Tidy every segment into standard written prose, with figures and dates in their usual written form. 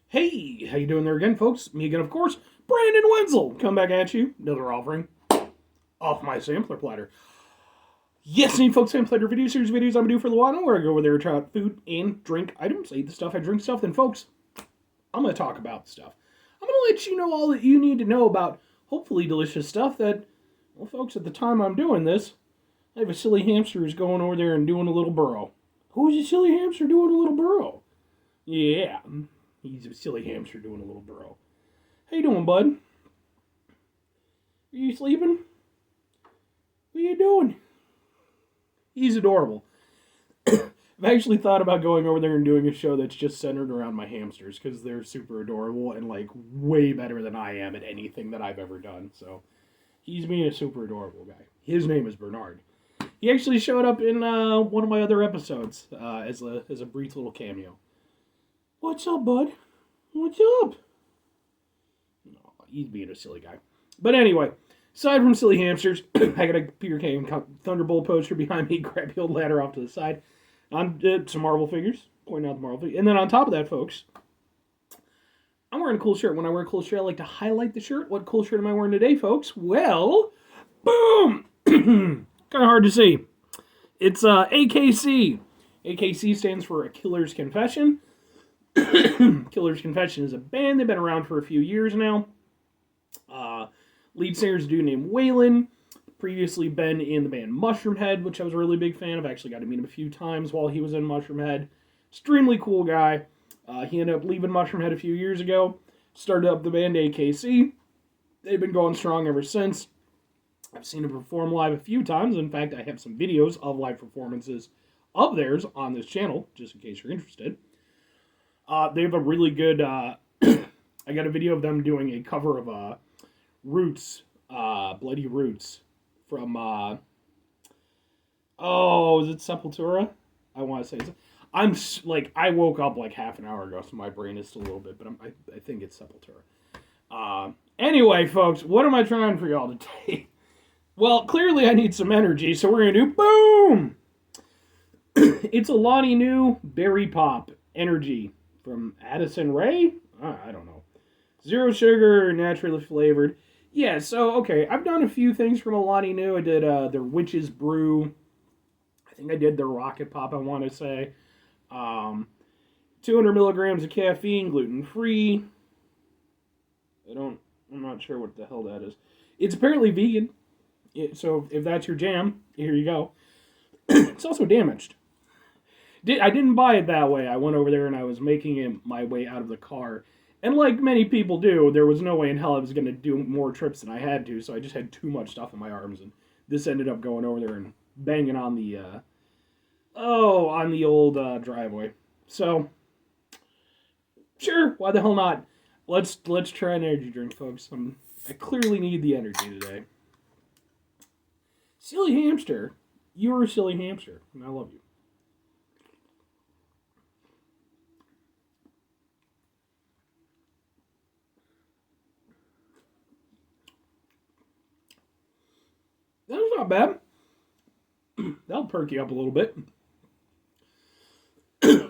Hey, how you doing there again, folks? Me again, of course, Brandon Wenzel. Come back at you. Another offering off my sampler platter. Yes, indeed, folks, sampler platter video series videos I'm going to do for a little while, where I go over there and try out food and drink items. I eat the stuff, I drink stuff. Then, folks, I'm going to talk about stuff. I'm going to let you know all that you need to know about hopefully delicious stuff that, well, folks, at the time I'm doing this, I have a silly hamster who's going over there and doing a little burrow. Who's a silly hamster doing a little burrow? Yeah, he's a silly hamster doing a little burrow. How you doing, bud? Are you sleeping? What are you doing? He's adorable. I've actually thought about going over there and doing a show that's just centered around my hamsters because they're super adorable and like way better than I am at anything that I've ever done. So he's being a super adorable guy. His name is Bernard. He actually showed up in one of my other episodes as a brief little cameo. What's up, bud? What's up? No, he's being a silly guy. But anyway, aside from silly hamsters, I got a Peter Kane Thunderbolt poster behind me. Grab the old ladder off to the side. On some Marvel figures. Pointing out the Marvel figures. And then on top of that, folks, I'm wearing a cool shirt. When I wear a cool shirt, I like to highlight the shirt. What cool shirt am I wearing today, folks? Well, boom! Kind of hard to see. It's AKC. AKC stands for A Killer's Confession. Killer's Confession is a band. They've been around for a few years now. Lead singer's a dude named Waylon. Previously been in the band Mushroomhead, which I was a really big fan of. I actually got to meet him a few times while he was in Mushroomhead. Extremely cool guy. He ended up leaving Mushroomhead a few years ago. Started up the band AKC. They've been going strong ever since. I've seen him perform live a few times. In fact, I have some videos of live performances of theirs on this channel, just in case you're interested. They have a really good... I got a video of them doing a cover of Roots, Bloody Roots, from, is it Sepultura? I want to say it's... I woke up like half an hour ago, so my brain is still a little bit, but I think it's Sepultura. Anyway, folks, what am I trying for y'all today? Well, clearly I need some energy, so we're going to do boom! It's Alani Nu Berry Pop Energy from Addison Rae? I don't know. Zero sugar, naturally flavored. Yeah, so, okay, I've done a few things from Alani Nu. I did their Witch's Brew. I think I did their Rocket Pop, I want to say. 200 milligrams of caffeine, gluten-free. I'm not sure what the hell that is. It's apparently vegan. So if that's your jam, here you go. It's also damaged. I didn't buy it that way. I went over there and I was making it my way out of the car. And like many people do, there was no way in hell I was going to do more trips than I had to, so I just had too much stuff in my arms, and this ended up going over there and banging on the, on the old driveway. So, sure, why the hell not? Let's try an energy drink, folks. I clearly need the energy today. Silly hamster. You're a silly hamster, and I love you. That's not bad. That'll perk you up a little bit.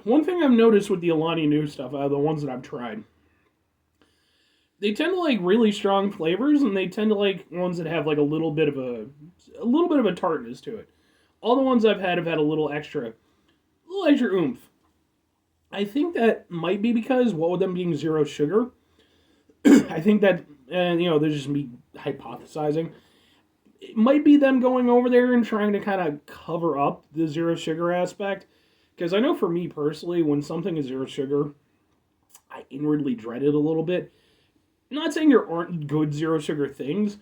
One thing I've noticed with the Alani Nu stuff, the ones that I've tried, they tend to like really strong flavors, and they tend to like ones that have like a little bit of a tartness to it. All the ones I've had have had a little extra oomph. I think that might be because, what with them being zero sugar, I think that, there's just me hypothesizing. It might be them going over there and trying to kind of cover up the zero sugar aspect. Because I know for me personally, when something is zero sugar, I inwardly dread it a little bit. I'm not saying there aren't good zero sugar things.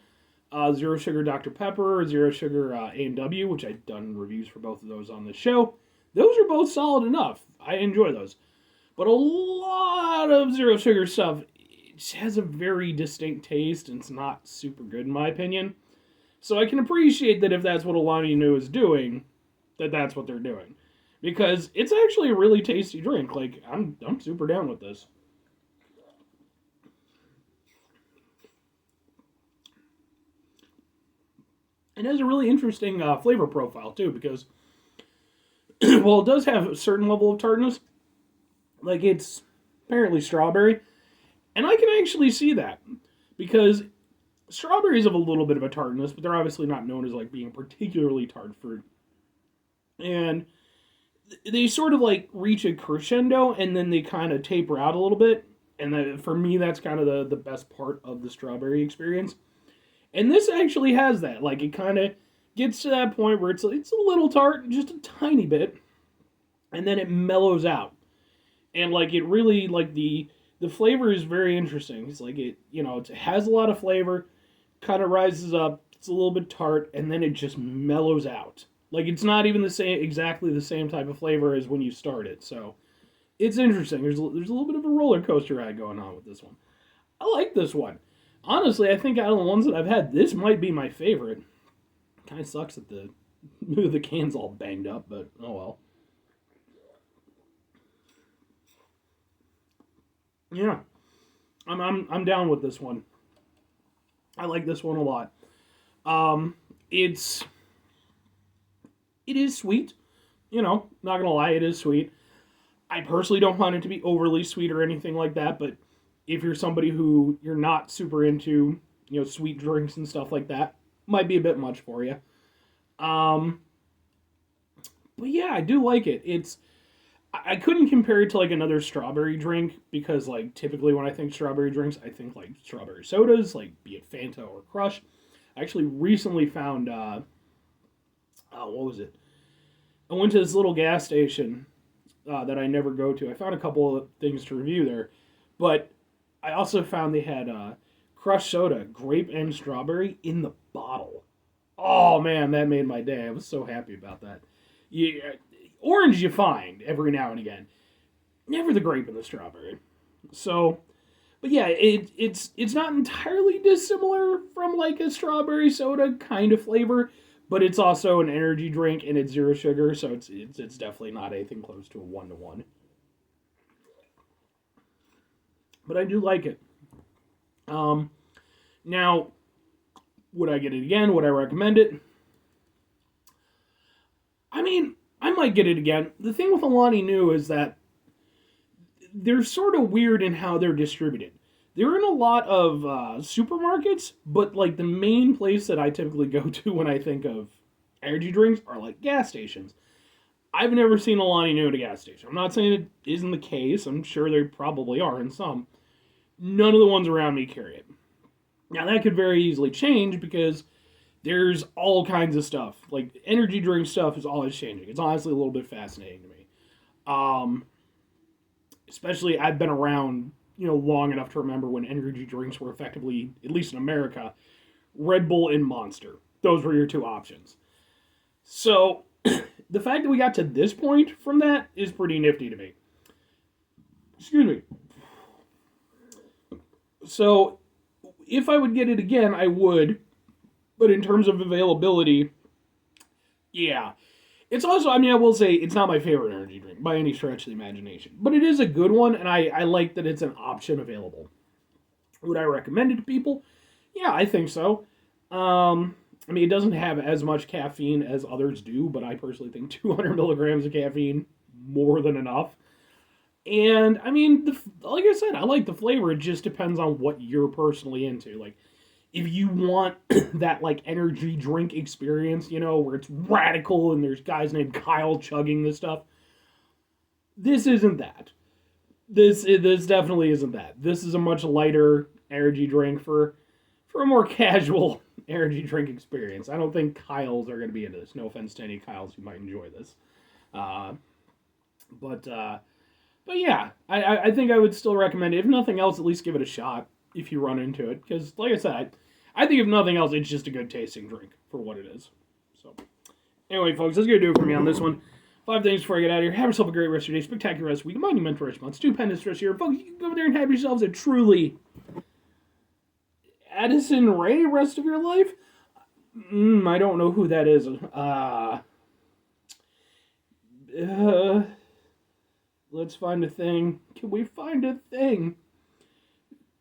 Zero sugar Dr. Pepper, zero sugar A&W, which I've done reviews for both of those on the show. Those are both solid enough. I enjoy those. But a lot of zero sugar stuff, it has a very distinct taste, and it's not super good in my opinion. So I can appreciate that if that's what Alani Nu is doing, that's what they're doing. Because it's actually a really tasty drink. Like, I'm super down with this. It has a really interesting flavor profile, too, because, well, it does have a certain level of tartness. Like, it's apparently strawberry. And I can actually see that because strawberries have a little bit of a tartness, but they're obviously not known as like being particularly tart fruit. And they sort of like reach a crescendo and then they kind of taper out a little bit. And for me, that's kind of the best part of the strawberry experience. And this actually has that. Like it kind of gets to that point where it's a little tart, just a tiny bit, and then it mellows out. And like it really like the flavor is very interesting. It's like it has a lot of flavor, kind of rises up. It's a little bit tart, and then it just mellows out. Like it's not even exactly the same type of flavor as when you start it. So it's interesting. There's a little bit of a roller coaster ride going on with this one. I like this one. Honestly, I think out of the ones that I've had, this might be my favorite. Kind of sucks that the can's all banged up, but oh well. Yeah, I'm down with this one. I like this one a lot. Um, it's it is sweet. Not gonna lie, it is sweet. I personally don't find it to be overly sweet or anything like that, but if you're somebody who you're not super into, sweet drinks and stuff like that, might be a bit much for you. Um, but yeah, I do like it. I couldn't compare it to like another strawberry drink because like typically when I think strawberry drinks, I think like strawberry sodas, like be it Fanta or Crush. I actually recently found what was it? I went to this little gas station that I never go to. I found a couple of things to review there, but I also found they had Crush soda, grape and strawberry in the bottle. Oh man, that made my day. I was so happy about that. Yeah, orange you find every now and again, never the grape and the strawberry. So, but yeah, it's not entirely dissimilar from like a strawberry soda kind of flavor, but it's also an energy drink and it's zero sugar, so it's definitely not anything close to a 1-to-1. But I do like it. Um, Now, would I get it again? Would I recommend it? I mean, I might get it again. The thing with Alani Nu is that they're sort of weird in how they're distributed. They're in a lot of supermarkets, but like the main place that I typically go to when I think of energy drinks are like gas stations. I've never seen Alani Nu at a gas station. I'm not saying it isn't the case. I'm sure there probably are in some. None of the ones around me carry it. Now that could very easily change because there's all kinds of stuff. Like energy drink stuff is always changing. It's honestly a little bit fascinating to me. Um, Especially I've been around, long enough to remember when energy drinks were effectively, at least in America, Red Bull and Monster. Those were your two options. So the fact that we got to this point from that is pretty nifty to me. Excuse me. So if I would get it again, I would. But in terms of availability, yeah. It's also, I will say, it's not my favorite energy drink by any stretch of the imagination. But it is a good one, and I like that it's an option available. Would I recommend it to people? Yeah, I think so. It doesn't have as much caffeine as others do, but I personally think 200 milligrams of caffeine, more than enough. And, like I said, I like the flavor. It just depends on what you're personally into. Like, if you want that like energy drink experience, where it's radical and there's guys named Kyle chugging this stuff, this isn't that. This definitely isn't that. This is a much lighter energy drink for a more casual energy drink experience. I don't think Kyles are going to be into this. No offense to any Kyles who might enjoy this, uh, but yeah, I think I would still recommend it. If nothing else, at least give it a shot if you run into it. Because, like I said, I think if nothing else, it's just a good tasting drink for what it is. So, anyway, folks, that's going to do it for me on this one. 5 things before I get out of here. Have yourself a great rest of your day. Spectacular rest of the week. Monumental rest of month. Stupendous rest of your folks. You can go over there and have yourselves a truly Addison Rae rest of your life. I don't know who that is. Let's find a thing. Can we find a thing?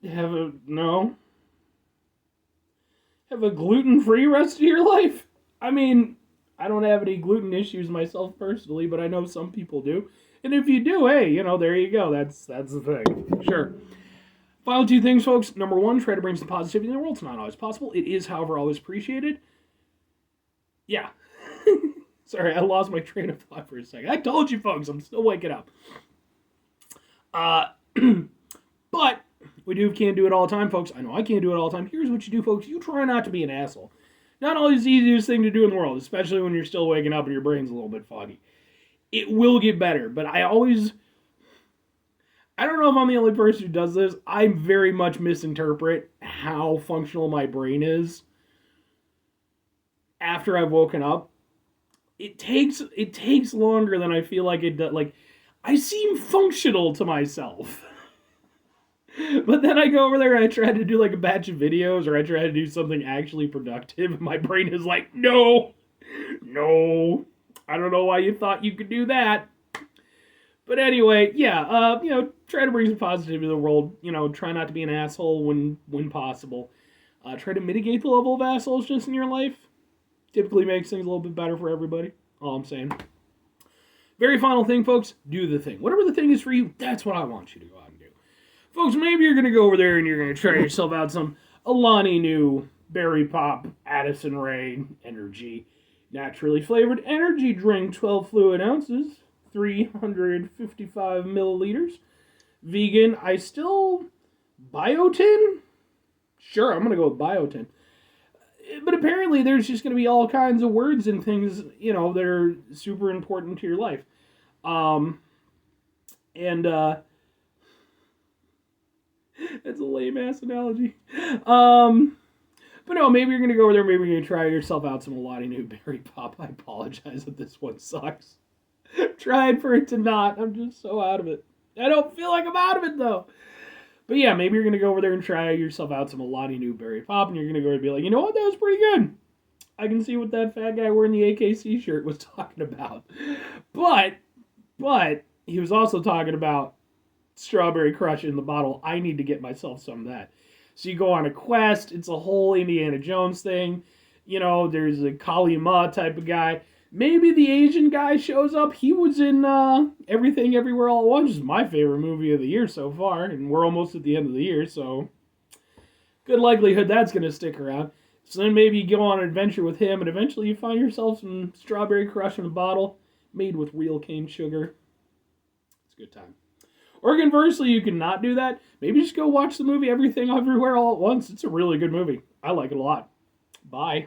No? Have a gluten-free rest of your life? I don't have any gluten issues myself personally, but I know some people do. And if you do, hey, there you go. That's the thing. Sure. Final two things, folks. Number one, try to bring some positivity in the world. It's not always possible. It is, however, always appreciated. Yeah. Sorry, I lost my train of thought for a second. I told you, folks, I'm still waking up. But we can't do it all the time, folks. I know I can't do it all the time. Here's what you do, folks. You try not to be an asshole. Not always the easiest thing to do in the world, especially when you're still waking up and your brain's a little bit foggy. It will get better, but I don't know if I'm the only person who does this. I very much misinterpret how functional my brain is after I've woken up. It takes longer than I feel like it does. Like, I seem functional to myself. But then I go over there and I try to do like a batch of videos, or I try to do something actually productive, and my brain is like, no, I don't know why you thought you could do that. But anyway, yeah, try to bring some positivity to the world. Try not to be an asshole when possible. Try to mitigate the level of assholes just in your life. Typically makes things a little bit better for everybody. All I'm saying. Very final thing, folks, do the thing. Whatever the thing is for you, that's what I want you to go out and do. Folks, maybe you're going to go over there and you're going to try yourself out some Alani Nu Berry Pop Addison Rae Energy naturally flavored energy drink, 12 fluid ounces, 355 milliliters. Vegan. I still biotin? Sure, I'm going to go with biotin. But apparently there's just going to be all kinds of words and things, that are super important to your life. That's a lame-ass analogy. But no, maybe you're going to go over there, maybe you're going to try yourself out some Alani Nu Berry Pop. I apologize if this one sucks. I'm trying for it to not. I'm just so out of it. I don't feel like I'm out of it, though. But yeah, maybe you're going to go over there and try yourself out some Alani Nu Berry Pop, and you're going to go and be like, you know what, that was pretty good. I can see what that fat guy wearing the AKC shirt was talking about. But he was also talking about Strawberry Crush in the bottle. I need to get myself some of that. So you go on a quest. It's a whole Indiana Jones thing. There's a Kali Ma type of guy. Maybe the Asian guy shows up. He was in Everything Everywhere All at Once, which is my favorite movie of the year so far. And we're almost at the end of the year, so good likelihood that's going to stick around. So then maybe you go on an adventure with him, and eventually you find yourself some Strawberry Crush in a bottle made with real cane sugar. It's a good time. Or conversely, you can not do that. Maybe just go watch the movie Everything Everywhere All at Once. It's a really good movie. I like it a lot. Bye.